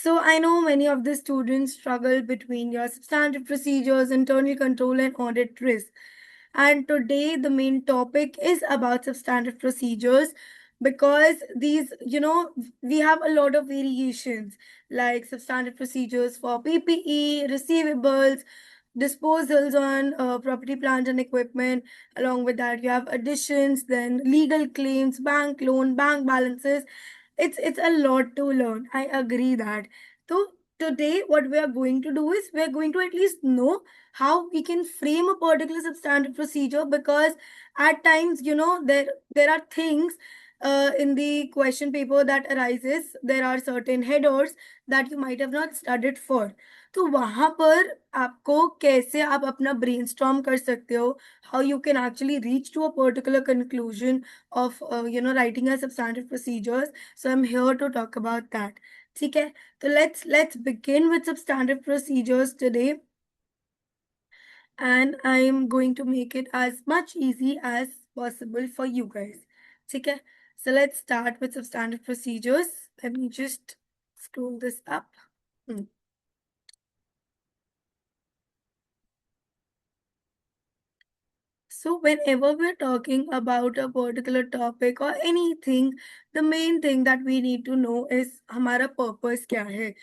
So I know many of the students struggle between your substantive procedures, internal control, and audit risk. And today the main topic is about substantive procedures because we have a lot of variations like substantive procedures for PPE, receivables, disposals on property, plant, and equipment. Along with that, you have additions, then legal claims, bank loan, bank balances. It's a lot to learn. I agree that. So today, what we are going to do is we are going to at least know how we can frame a particular substantive procedure, because at times there are things in the question paper that arises. There are certain headers that you might have not studied for. तो वहां पर आपको कैसे आप अपना brainstorm कर सकते हो, how you can actually reach to a particular conclusion of writing a substantive procedures. So I'm here to talk about that. ठीक है, तो let's begin with substantive procedures today, and I'm going to make it as much easy as possible for you guys. ठीक है, so let's start with substantive procedures. Let me just scroll this up. Hmm. So, whenever we're talking about a particular topic or anything, the main thing that we need to know is हमारा purpose क्या है.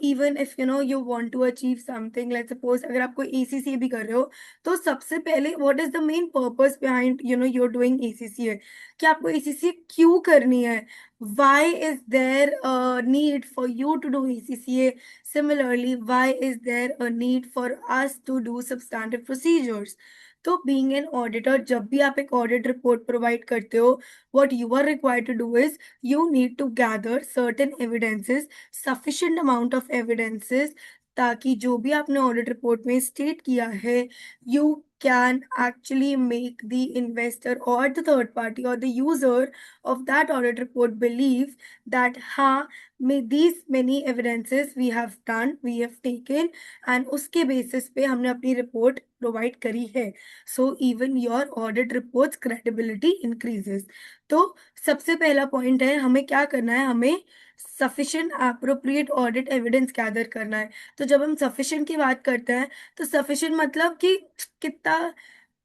Even if you want to achieve something, let's suppose अगर आपको ACCA भी कर रहे हो, तो सबसे पहले what is the main purpose behind you're doing ACCA, कि आपको ACCA क्यों करनी है. Why is there a need for you to do ACCA? Similarly, why is there a need for us to do substantive procedures? तो being an auditor, जब भी आप एक ऑडिट रिपोर्ट प्रोवाइड करते हो, what you are required to do is you need to gather certain evidences, sufficient amount of evidences, ताकि जो भी आपने ऑडिट रिपोर्ट में स्टेट किया है, you can actually make the investor or the third party or the user of that audit report believe that हाँ, these many evidences we have done, we have taken, and उसके basis पे हमने अपनी report provide करी है. So even your audit reports credibility increases. तो सबसे पहला पॉइंट है, हमें क्या करना है, हमें sufficient appropriate audit evidence gather करना है. तो जब हम सफिशिएंट की बात करते हैं, तो सफिशिएंट मतलब कि कितना,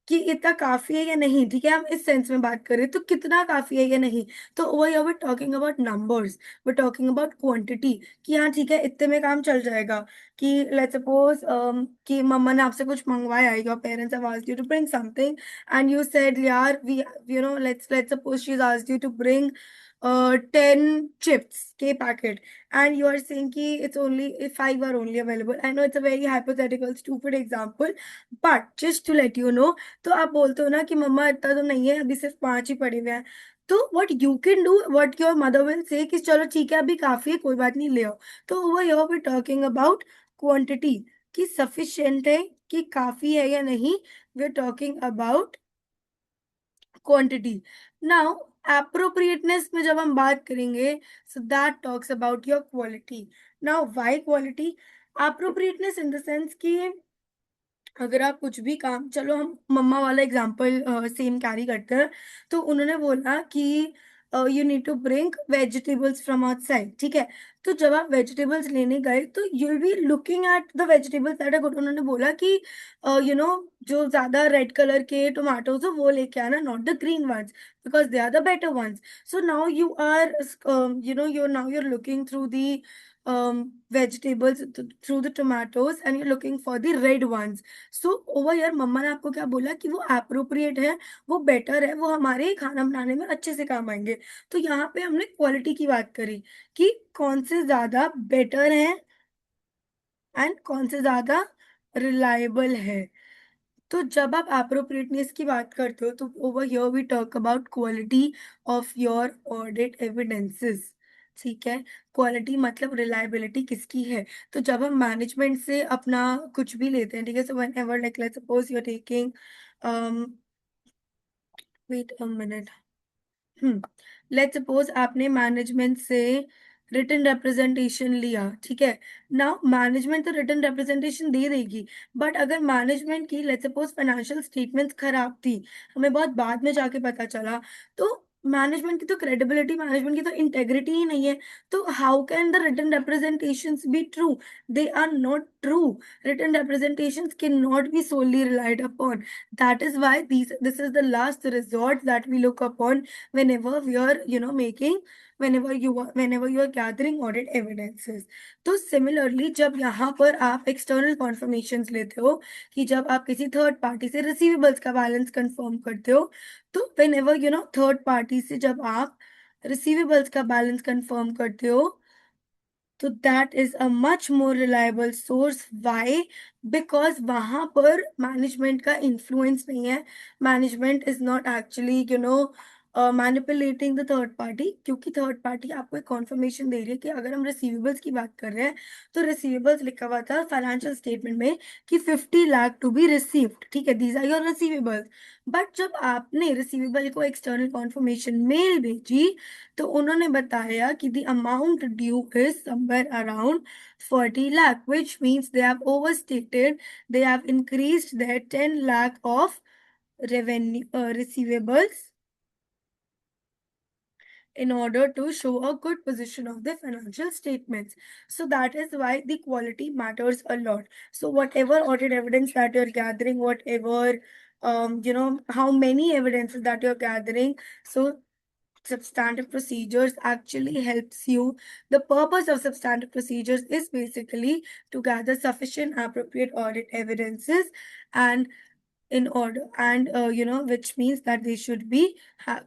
कि इतना काफ़ी है या नहीं, ठीक है? हम इस सेंस में बात कर रहे हैं, तो कितना काफ़ी है या नहीं? तो over here we are talking about numbers, we are talking about quantity, कि हाँ, ठीक है, इतने में काम चल जाएगा. कि लेट्स सपोज़ कि मम्मा ने आपसे कुछ मँगवाया है, your parents have asked you to bring something and you said यार we let's suppose she has asked you to bring 10 chips K packet, and you are saying ki it's only 5 are only available. I know it's a very hypothetical stupid example, but just to let you know, तो आप बोलते हो ना कि मम्मा इतना तो नहीं है, अभी सिर्फ 5 ही पड़े हुए हैं. तो what you can do, what your mother will say कि चलो ठीक है, अभी काफी है, कोई बात नहीं, ले आओ. तो over here we talking about quantity, कि sufficient है, कि काफी है या नहीं. we are talking about quantity. Now appropriateness में जब हम बात करेंगे, so that talks about your quality. Now why quality? Appropriateness in the sense कि अगर आप कुछ भी काम, चलो हम मम्मा वाला एग्जांपल सेम कैरी करते हैं. तो उन्होंने बोला कि you need to bring vegetables from outside, ठीक है? तो जब आप वेजिटेबल्स लेने गए, तो you will be looking at the vegetables that are good. उन्होंने बोला कि जो ज्यादा रेड कलर के टोमेटोज हो वो लेके आना, not the green ones, because they are the better ones. So now you are you're looking through the vegetables, through the tomatoes, and you're looking for the red ones. So over यार मम्मा ने आपको क्या बोला कि वो appropriate है, वो better है, वो हमारे खाना बनाने में अच्छे से काम आएंगे. तो यहाँ पे हमने क्वालिटी की बात करी कि कौन से ज्यादा बेटर हैं एंड कौन से ज्यादा रिलायबल है. तो जब आप एप्रोप्रिएटनेस की बात करते हो, तो over here we talk about quality of your audit evidences. ठीक है, क्वालिटी मतलब रिलायबिलिटी किसकी है. तो जब हम मैनेजमेंट से अपना कुछ भी लेते हैं, ठीक है, so whenever like let's suppose you are taking wait a minute. Let's suppose आपने मैनेजमेंट से रिटन रिप्रेजेंटेशन लिया, ठीक है? नाउ मैनेजमेंट तो रिटन रिप्रेजेंटेशन दे देगी, बट अगर मैनेजमेंट की लेट्स सपोज फाइनेंशियल स्टेटमेंट्स खराब थी, हमें बहुत बाद में जाके पता चला, तो मैनेजमेंट की तो क्रेडिबिलिटी, मैनेजमेंट की तो इंटेग्रिटी ही नहीं है, तो how can the written representations be true? They are not true. Written representations cannot be solely relied upon. That is why this is the last resort that we look upon whenever we are, making, whenever you are gathering audit evidences. तो similarly जब यहाँ पर आप external कॉन्फर्मेशंस लेते हो, कि जब आप किसी थर्ड पार्टी से रिसीवेबल्स का बैलेंस कंफर्म करते हो, तो वेन एवर थर्ड पार्टी से जब आप रिसीवेबल्स का बैलेंस कंफर्म करते हो, तो that is a much more reliable source. Why? Because वहां पर मैनेजमेंट का इन्फ्लुएंस नहीं है. Management is not actually manipulating the third party, क्योंकि थर्ड पार्टी आपको एक कॉन्फर्मेशन दे रही है कि अगर हम रिसीवेबल्स की बात कर रहे हैं, तो रिसीवेबल्स लिखा हुआ था फाइनेंशियल स्टेटमेंट में कि 50 लाख टू बी रिसीव्ड. ठीक है, these are your receivables. But जब आपने रिसीवेबल को एक्सटर्नल कॉन्फर्मेशन मेल भेजी, तो उन्होंने बताया कि the amount due is somewhere around 40 lakh, which means they have overstated. They have increased their 10 lakh of revenue receivables in order to show a good position of the financial statements. So that is why the quality matters a lot. So whatever audit evidence that you're gathering, whatever how many evidences that you're gathering, so substantive procedures actually helps you. The purpose of substantive procedures is basically to gather sufficient appropriate audit evidences, and in order, and which means that they should be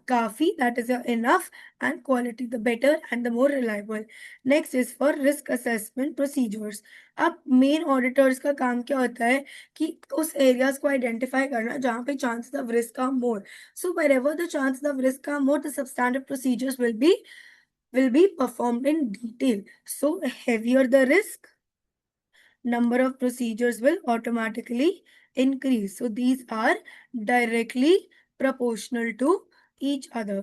kafi, that is enough, and quality the better and the more reliable. Next is for risk assessment procedures. अब main auditors का काम क्या होता है कि उस areas को identify करना जहाँ पे चांसेस ऑफ रिस्क का मोर. सो wherever the chances of risk are more, the substantive procedures will be performed in detail. So heavier the risk, number of procedures will automatically increase. So these are directly proportional to each other.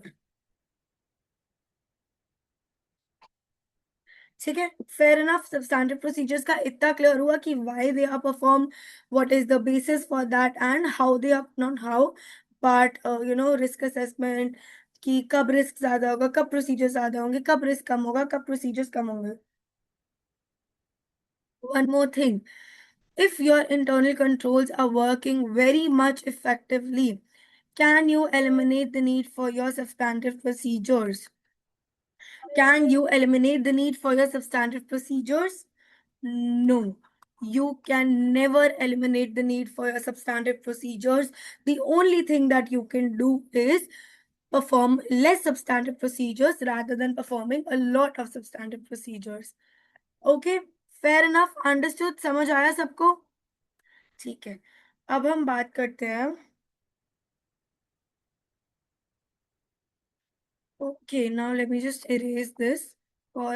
ठीक है, fair enough. Substantive procedures का इतना clear हुआ कि why they are perform, what is the basis for that, and how they are, not how, but risk assessment, कि कब risk ज्यादा होगा, कब प्रोसीजर ज्यादा होंगे, कब रिस्क कम होगा, कब प्रोसीजर्स कम होंगे. One more thing, if your internal controls are working very much effectively, can you eliminate the need for your substantive procedures? Can you eliminate the need for your substantive procedures? No. You can never eliminate the need for your substantive procedures. The only thing that you can do is perform less substantive procedures rather than performing a lot of substantive procedures. Okay, fair enough. Understood? समझ आया सबको? ठीक है, अब हम बात करते हैं. Okay, now let me just erase this. Or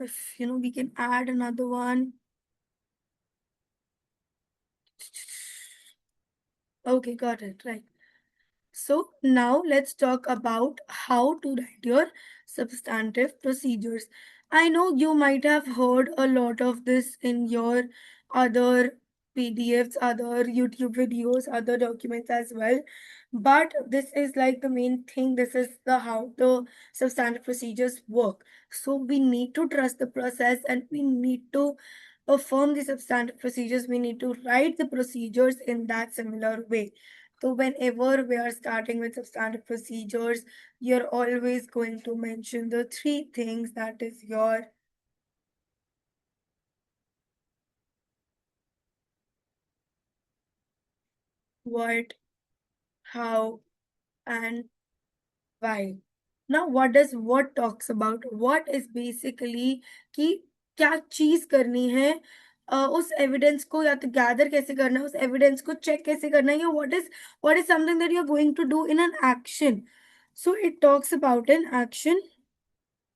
if we can add another one. Okay, got it. Right. So now let's talk about how to write your substantive procedures. I know you might have heard a lot of this in your other PDFs, other YouTube videos, other documents as well. But this is like the main thing. This is the how the substantive procedures work. So we need to trust the process, and we need to perform the substantive procedures. We need to write the procedures in that similar way. So whenever we are starting with substantive procedures, you're always going to mention the three things, that is your what, how, and why. Now, what does what talks about? What is basically कि क्या चीज करनी है, उस evidence को या तो gather कैसे करना है, उस एविडेंस को चेक कैसे करना है, या what is something that you are going to do in an action. So it talks about an action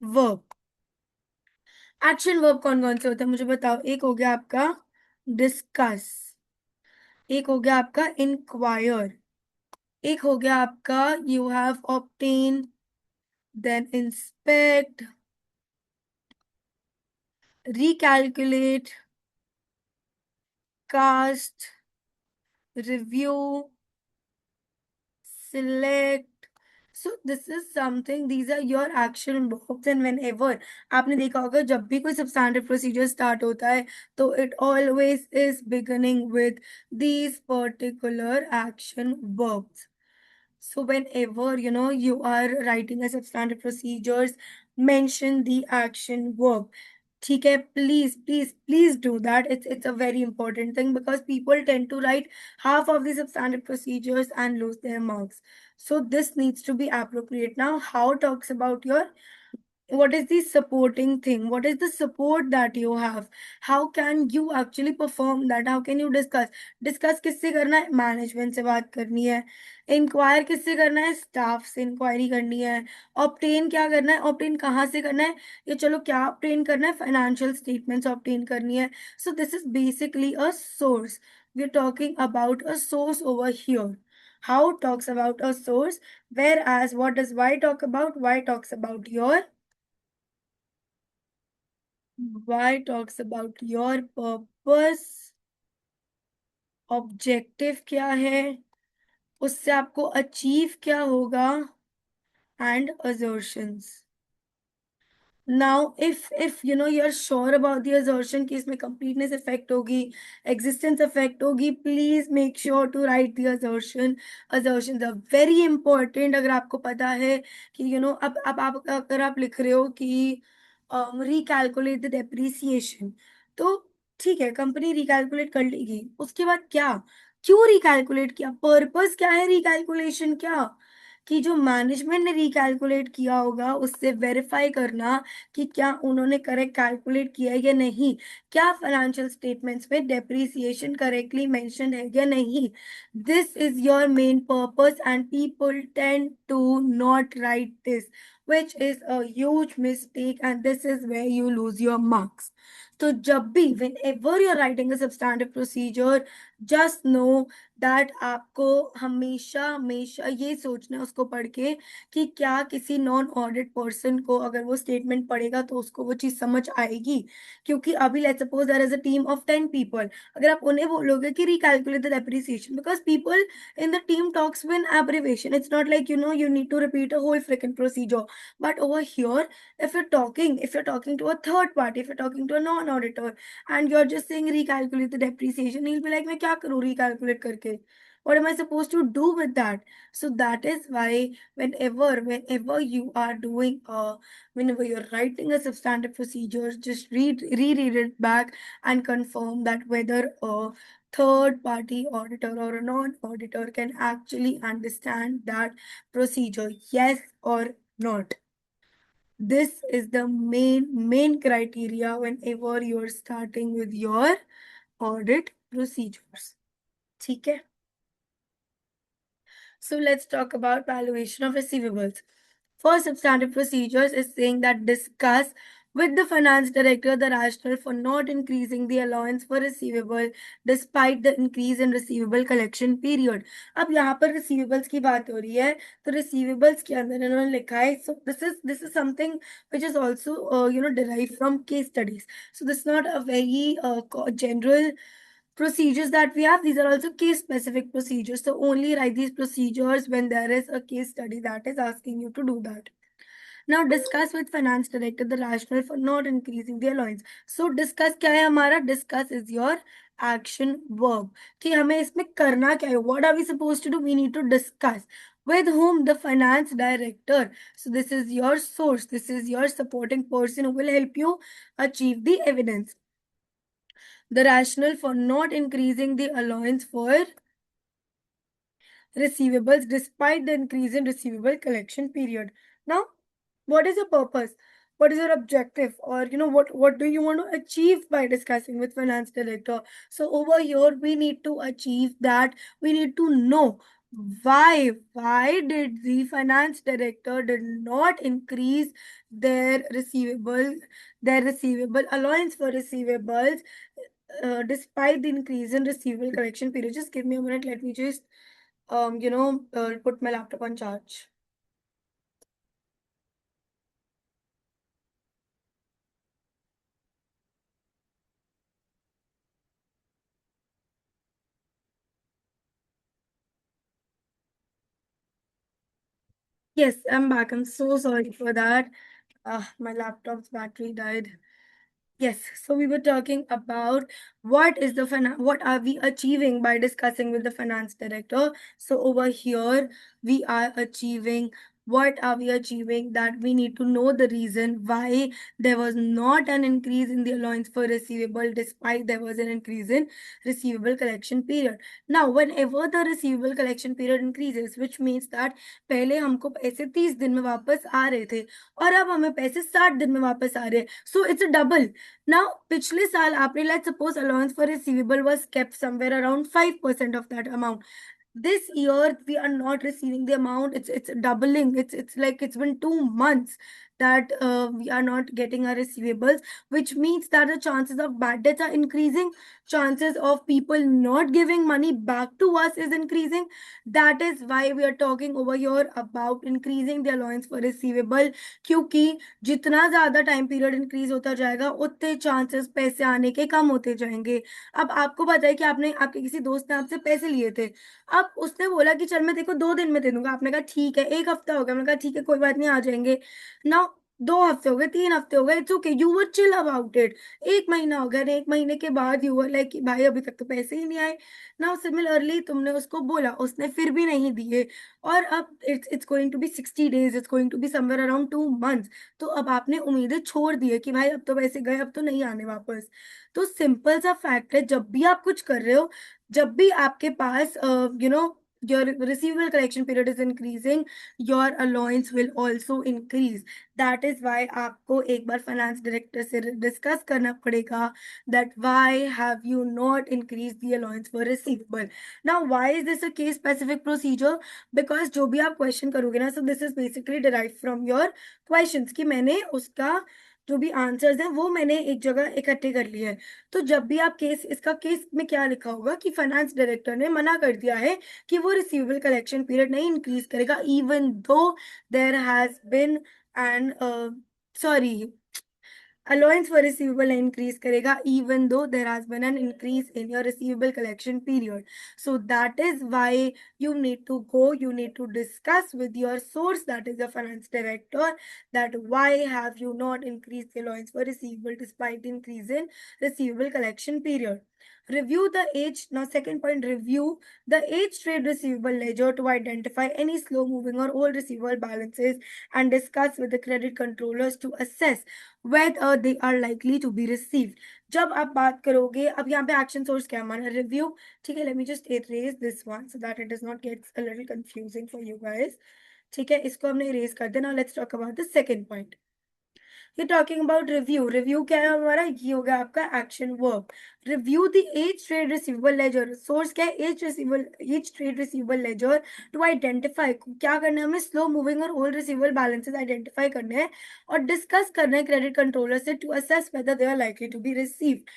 verb. Action verb कौन कौन से होते हैं मुझे बताओ. एक हो गया आपका डिस्कस, एक हो गया आपका इंक्वायर, एक हो गया आपका you have obtain, then inspect, recalculate, cast, review, select, So this is something, these are your action verbs, and whenever आपने देखा होगा जब भी कोई substantive procedure start होता है तो it always is beginning with these particular action verbs. So whenever you are writing a substantive procedures, mention the action verb. ठीक है, please please please do that. It's a very important thing because people tend to write half of the substantive procedures and lose their marks. So this needs to be appropriate. Now, how talks about your, what is the supporting thing, what is the support that you have, how can you actually perform that, how can you discuss किससे करना है, management से बात करनी है, inquire किससे करना है, स्टाफ से इंक्वायरी करनी है, ऑब्टेन क्या करना है, ऑब्टेन कहाँ से करना है, ये चलो क्या ऑब्टेन करना है, फाइनेंशियल स्टेटमेंट्स ऑब्टेन करनी है. So this is basically a source. We are talking about a source over here. How talks about a source, whereas what does why talk about, why talks about your, why talks about your purpose, objective क्या है, उससे आपको achieve क्या होगा, and assertions. Now, if you're sure about the assertion कि इसमें completeness effect होगी, existence effect होगी, please make sure to write the assertion. Assertions are very important. अगर आपको पता है कि अब आप अगर आप लिख रहे हो कि recalculate the depreciation, तो ठीक है, कंपनी रिकैलकुलेट कर लेगी, उसके बाद क्या, क्यों रिकैलकुलेट किया, पर्पस क्या है रिकैलकुलेशन क्या, कि जो मैनेजमेंट ने रिकैलकुलेट किया होगा उससे वेरीफाई करना कि क्या उन्होंने करेक्ट कैलकुलेट किया है या नहीं, क्या फाइनेंशियल स्टेटमेंट्स में डेप्रिसिएशन करेक्टली मेंशन है या नहीं. This is your main purpose and people tend to not write this, which is a huge mistake, and this is where you lose your marks. तो जब भी whenever you're writing a substantive procedure, just know that आपको हमेशा हमेशा ये सोचना है उसको पढ़ के कि क्या किसी नॉन ऑडिट पर्सन को अगर वो स्टेटमेंट पढ़ेगा तो उसको वो चीज़ समझ आएगी. क्योंकि अभी let's suppose there is a team of 10 people, अगर आप उन्हें बोलोगे कि recalculate the depreciation, because people in the team talks with abbreviation, it's not like you need to repeat a whole freaking procedure. But over here, if you're talking to a third party, if you're talking to a non-auditor, and you're just saying recalculate the depreciation, he'll be like मैं क्या करूँ recalculate करके, what am I supposed to do with that? So that is why whenever you are doing whenever you're writing a substantive procedure, just reread it back and confirm that whether a third party auditor or a non-auditor can actually understand that procedure, yes or not. This is the main criteria whenever you're starting with your audit procedures. ठीक है. So let's talk about valuation of receivables. For substantive procedures is saying that discuss with the finance director the rationale for not increasing the allowance for receivable despite the increase in receivable collection period. अब यहाँ पर receivables की बात हो रही है, तो receivables के अंदर इन्होंने लिखा है, so this is something which is also derived from case studies. So this is not a very general procedures that we have. These are also case specific procedures, so only write these procedures when there is a case study that is asking you to do that. Now discuss with finance director the rationale for not increasing the allowance. So discuss क्या है हमारा, discuss is your action verb कि हमें इसमें करना क्या है, what are we supposed to do, we need to discuss with whom, the finance director. So this is your source, this is your supporting person who will help you achieve the evidence. The rationale for not increasing the allowance for receivables despite the increase in receivable collection period. Now, what is your purpose? What is your objective? Or what do you want to achieve by discussing with finance director? So over here we need to achieve that. We need to know why did the finance director did not increase their receivable allowance for receivables despite the increase in receivable collection period. Just give me a minute. Let me just put my laptop on charge. Yes, I'm back. I'm so sorry for that. My laptop's battery died. Yes, so we were talking about what are we achieving by discussing with the finance director. So over here we are achieving what are we achieving, that we need to know the reason why there was not an increase in the allowance for receivable despite there was an increase in receivable collection period. Now whenever the receivable collection period increases, which means that पहले हमको पैसे 30 दिन में वापस आ रहे थे और अब हमें पैसे 60 दिन में वापस आ रहे हैं, सो इट्स डबल. Now, पिछले साल आपने, let's suppose allowance for receivable was kept somewhere around 5% of that amount. This year we are not receiving the amount. It's doubling. It's like it's been 2 months that we are not getting our receivables, which means that the chances of bad debts are increasing. Chances of people not giving money back to us is increasing. That is why we are talking over here about increasing the allowance for receivable. क्योंकि जितना ज्यादा time period increase होता जाएगा उतने chances पैसे आने के कम होते जाएंगे. अब आपको पता है कि आपने आपके किसी दोस्त ने आपसे पैसे लिए थे. अब उसने बोला कि चल मैं देखो 2 दिन में दे दूंगा. आपने कहा ठीक है. एक हफ्ता हो गया. मैंने कहा ठीक है कोई बात नहीं आ जाएंगे. ना 2 हफ्ते हो गए, 3 हफ्ते हो गए, it's okay, you were chill about it. 1 महीना हो गया. 1 महीने के बाद यू वर लाइक भाई अभी तक तो पैसे ही नहीं आए. ना सिमिलरली तुमने उसको बोला, उसने फिर भी नहीं दिए. और अब it's going to be 60 days, it's going to be somewhere around 2 months. तो अब आपने उम्मीदें छोड़ दी है कि भाई अब तो पैसे गए, अब तो नहीं आने वापस. तो सिंपल सा फैक्ट है, जब भी आप कुछ कर रहे हो, जब भी आपके पास your receivable collection period is increasing, your allowance will also increase. That is why आपको एक बार फाइनेंस डायरेक्टर से डिस्कस करना पड़ेगा that why have you not increased the allowance for receivable. Now why is this a case specific procedure? Because जो भी आप question करोगे ना, so this is basically derived from your questions, कि मैंने उसका जो भी आंसर्स हैं वो मैंने एक जगह इकट्ठे कर लिए हैं. तो जब भी आप केस, इसका केस में क्या लिखा होगा कि फाइनेंस डायरेक्टर ने मना कर दिया है कि वो रिसीवेबल कलेक्शन पीरियड नहीं इंक्रीज करेगा, even though there has been and sorry allowance for receivable increase करेगा even though there has been an increase in your receivable collection period. So that is why you need to go, you need to discuss with your source, that is the finance director, that why have you not increased the allowance for receivable despite increase in receivable collection period. Review the age. Now second point, review the age trade receivable ledger to identify any slow moving or old receivable balances and discuss with the credit controllers to assess whether they are likely to be received. जब आप बात करोगे, अब यहाँ पे action source क्या हमारा review. ठीक है, let me just erase this one so that it does not gets a little confusing for you guys. ठीक है, इसको हमने इरेज कर देना. Let's talk about the second point. ये टॉकिंग अबाउट रिव्यू. रिव्यू क्या है हमारा? ये हो गया आपका action verb. Review the age trade receivable ledger. Source क्या है? Age trade receivable ledger. To identify, क्या करना है हमें? स्लो मूविंग और ओल्ड रिसीवेबल बैलेंसेस आइडेंटिफाई करने हैं और डिस्कस करना है क्रेडिट कंट्रोलर से to assess whether they are likely to be received.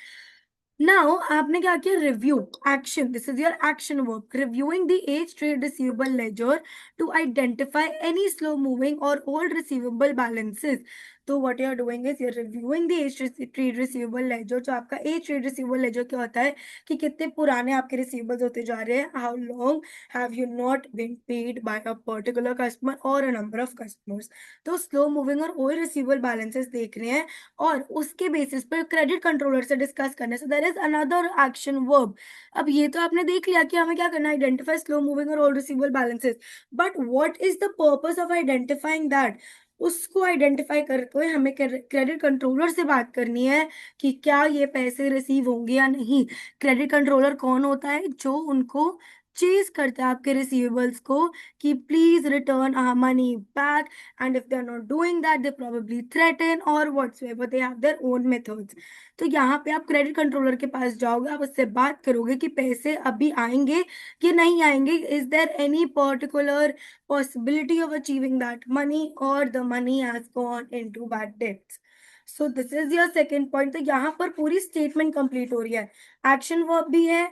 Now आपने क्या किया? Review action. This is your action work. Reviewing the age trade receivable ledger to identify any slow moving और old receivable balances. तो what you are doing is you are reviewing the age trade receivable ledger. जो आपका as trade receivable laser क्या होता है कि कितने पुराने आपके रिसीवेबल्स होते जा रहे हैं. How long have you not been paid by a particular customer और अ नंबर ऑफ कस्टमर्स. तो स्लो मूविंग और ओल्ड रिसीवेबल बैलेंसेस देख रहे हैं और उसके बेसिस पर क्रेडिट कंट्रोलर से डिस्कस करने से there is another action verb. अब ये तो आपने देख लिया कि हमें क्या करना है, आइडेंटिफाई स्लो मूविंग और old receivable balances. But what is the purpose of identifying that? उसको आइडेंटिफाई करते हुए हमें क्रेडिट कंट्रोलर से बात करनी है कि क्या ये पैसे रिसीव होंगे या नहीं. क्रेडिट कंट्रोलर कौन होता है? जो उनको चेज करता है आपके रिसीवेबल्स को कि please return our money back. And if they're not doing that, they probably threaten or whatsoever. They have their own methods. तो यहाँ पे आप क्रेडिट कंट्रोलर के पास जाओगे, आप उससे बात करोगे कि पैसे अभी आएंगे कि नहीं आएंगे. Is there any particular possibility of achieving that money or the money has gone into bad debts. So this is your second point. तो यहाँ पर पूरी स्टेटमेंट कंप्लीट हो रही है. एक्शन वर्ब भी है,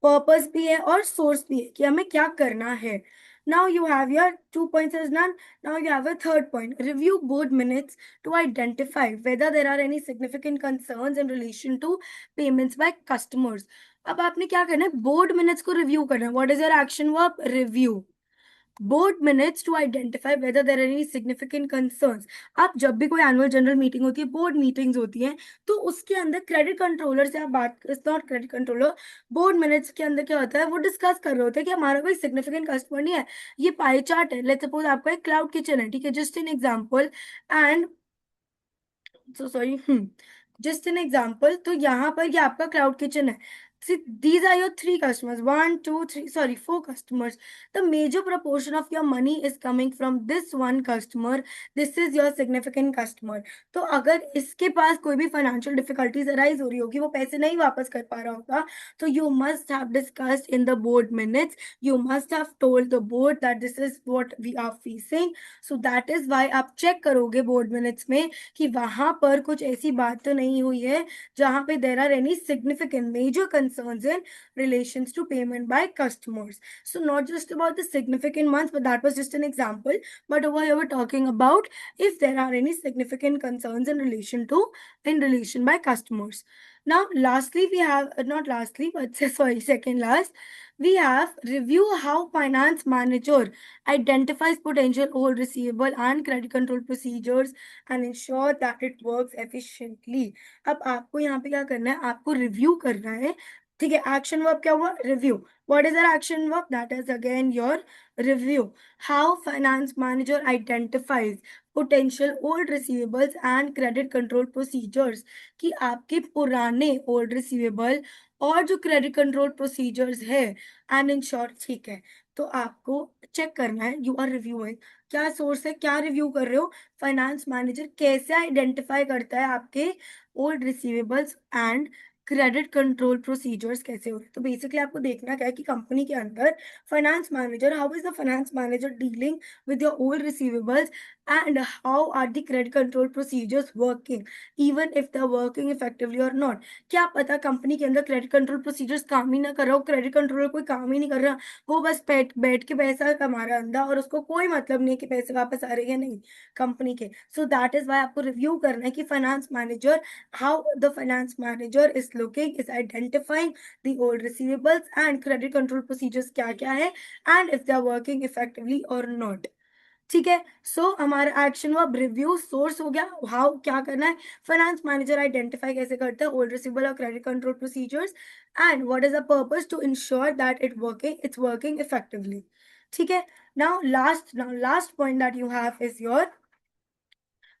पर्पस भी है और सोर्स भी है कि हमें क्या करना है. Now you have your 2 points as done. Now you have a third point. Review board minutes to identify whether there are any significant concerns in relation to payments by customers. अब आपने क्या करना है? बोर्ड मिनट्स को review करना है. What is your action verb? Review. Board minutes to identify whether there are any significant concerns. आप जब भी कोई एनुअल जनरल मीटिंग होती है, बोर्ड मीटिंग्स होती हैं, तो उसके अंदर क्रेडिट कंट्रोलर से आप बात, it's not credit controller, board minutes के अंदर क्या होता है, वो डिस्कस कर रहे होते हैं कि हमारा कोई सिग्निफिकेंट कस्टमर नहीं है। ये पाई चार्ट है, लेट्स सपोज आपका एक क्लाउड किचन है, ठीक है, just in example, and so sorry, just an example, तो यहाँ पर ये आपका क्लाउड किचन है। These are your three customers, one, two, three, sorry, four customers. The major proportion of your money is coming from this one customer. This is your significant customer. तो अगर इसके पास कोई भी फाइनेंशियल डिफिकल्टीज अराइज हो रही होगी, वो पैसे नहीं वापस कर पा रहा होगा, तो you must have discussed in the board minutes, you must have told the board that this is what we are facing. So that is why आप चेक करोगे बोर्ड मिनट्स में कि वहां पर कुछ ऐसी बात तो नहीं हुई है जहां पे there are any significant major concerns in relations to payment by customers. So not just about the significant ones, but that was just an example. But over here we're talking about if there are any significant concerns in relation by customers. Now, lastly, we have not lastly, but sorry, second last, we have review how finance manager identifies potential old receivable and credit control procedures and ensure that it works efficiently. अब आपको यहाँ पे क्या करना है, आपको review करना है, ठीक है। एक्शन वर्ब क्या हुआ, review. What is our action verb, that is again your review. How finance manager identifies potential old receivables and credit control procedures, कि आपके पुराने ओल्ड रिसीवेबल और जो क्रेडिट कंट्रोल प्रोसीजर्स है, एंड इन शॉर्ट, ठीक है। तो आपको चेक करना है, यू आर रिव्यूइंग, क्या सोर्स है, क्या रिव्यू कर रहे हो, फाइनेंस मैनेजर कैसे आइडेंटिफाई करता है आपके old receivables and credit control procedures कैसे हो रहे हैं। तो बेसिकली आपको देखना क्या है कि कंपनी के अंदर finance manager, how is the finance manager dealing with your old receivables and how are the credit control procedures working, even if they are working effectively और नॉट। क्या पता कंपनी के अंदर क्रेडिट कंट्रोल प्रोसीजर्स काम ही ना कर रहा हो, क्रेडिट कंट्रोलर कोई काम ही नहीं कर रहा, वो बस बैठ बैठ के पैसा कमा रहा है अंधा, और उसको कोई मतलब नहीं है कि पैसे वापस आ रहे हैं नहीं कंपनी के। सो दैट इज वाई आपको रिव्यू करना है कि finance manager, how the finance manager is looking, is identifying the old receivables and credit control procedures क्या क्या है, and if they are working effectively or not। ठीक है। सो हमारा एक्शन हुआ रिव्यू, सोर्स हो गया, हाउ क्या करना है, फाइनेंस मैनेजर आइडेंटिफाई कैसे करता है ओल्ड रिसीवेबल और credit control procedures, and what is the purpose to ensure that it's working effectively. ठीक है। Now last point that you have is your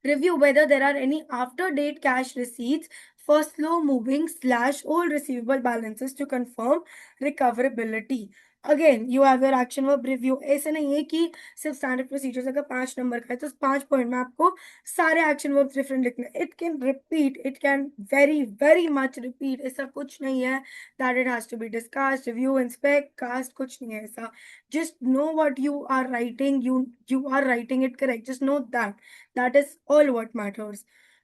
review whether there are any after date cash receipts for slow moving slash old receivable balances to confirm recoverability. Again, you have your action verb review। ऐसे नहीं है कि सिर्फ standard procedures अगर 5 number का है तो 5 point में आपको सारे एक्शन वर्ब डिफरेंट लिखने, it can repeat, it can very very much repeat, ऐसा कुछ नहीं है that it has to be discussed, review, inspect, cast, कुछ नहीं है ऐसा। just know what you are writing, you are writing it correct, just know that, that is all what matters.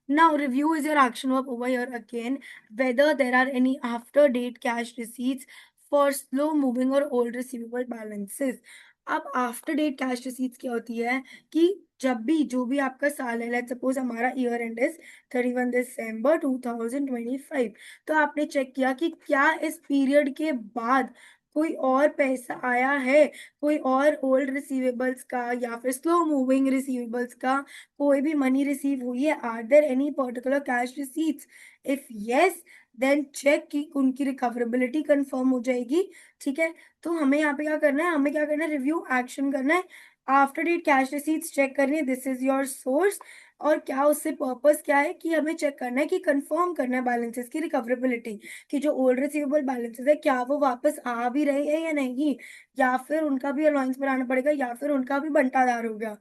Now review is your action verb over here again, whether there are any after date cash receipts for slow moving or old receivable balances। अब after date cash receipts क्या होती है कि जब भी जो भी आपका साल है, लेट्स सपोज हमारा ईयर एंड इज 31 दिसंबर 2025, तो आपने चेक किया कि क्या इस पीरियड के बाद कोई और पैसा आया है, कोई और ओल्ड रिसीवेबल्स का या फिर स्लो मूविंग रिसीवेबल्स का कोई भी मनी रिसीव हुई है, are there any particular cash receipts, if yes then check कि उनकी रिकवरेबिलिटी कंफर्म हो जाएगी। ठीक है। तो हमें यहाँ पे क्या करना है, हमें क्या करना है, रिव्यू एक्शन करना है, after date cash receipts check करनी है, दिस इज योर सोर्स। और क्या उससे पर्पस क्या है कि हमें चेक करना है कि कंफर्म करना है बैलेंसेस की रिकवरेबिलिटी, कि जो ओल्ड रिसीवेबल बैलेंसेस है क्या वो वापस आ भी रहे हैं या नहीं, या फिर उनका भी अलाउंस बनाना पड़ेगा, या फिर उनका भी बंटादार हो गया।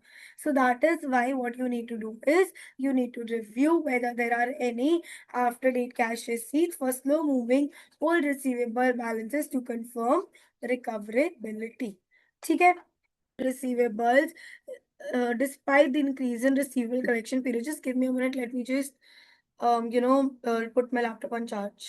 So that is why what you need to do is you need to review whether there are any after date cash receipts for slow moving old receivable balances to confirm recoverability। ठीक है। receivables, despite the increase in receivable collection period, just give me a minute, let me just put my laptop on charge।